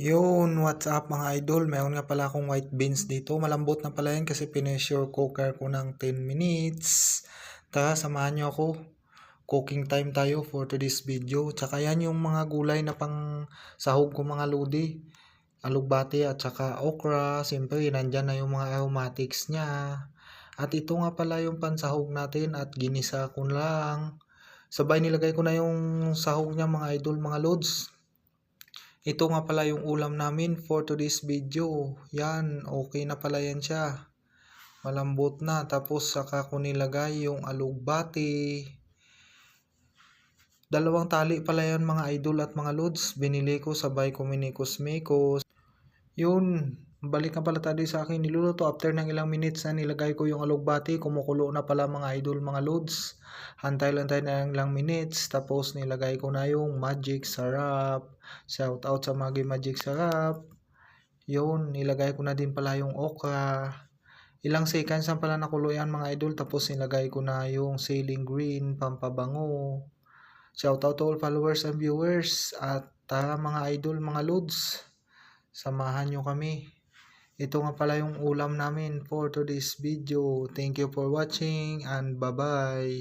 Yun, what's up mga idol? Mayroon nga pala akong white beans dito. Malambot na pala yan kasi pinessure cooker ko ng 10 minutes. Tara, samahan nyo ako. Cooking time tayo for today's video. Tsaka yan yung mga gulay na pang sahog ko mga lodi. Alugbati at tsaka okra. Siyempre, nandyan na yung mga aromatics niya. At ito nga pala yung pansahog natin at ginisa ko lang. Sabay nilagay ko na yung sahog niya mga idol, mga lods. Ito nga pala yung ulam namin for today's video. Yan, okay na pala yan siya. Malambot na. Tapos saka ko nilagay yung alugbati. Dalawang tali pala yan mga idol at mga lods. Binili ko sabay ko minikos-mikos. Yun, balik na pala tayo sa akin niluluto. After ng ilang minutes na nilagay ko yung alugbati, kumukulo na pala mga idol, mga lods. Hantay lang tayo ng ilang minutes. Tapos nilagay ko na yung magic sarap. Shout out sa magic sarap. Yun, nilagay ko na din pala yung okra. Ilang seconds na pala nakulo yan mga idol. Tapos nilagay ko na yung ceiling green, pampabango. Shout out to all followers and viewers. At tara mga idol, mga lods, samahan nyo kami. Ito nga pala yung ulam namin for today's video. Thank you for watching and bye bye.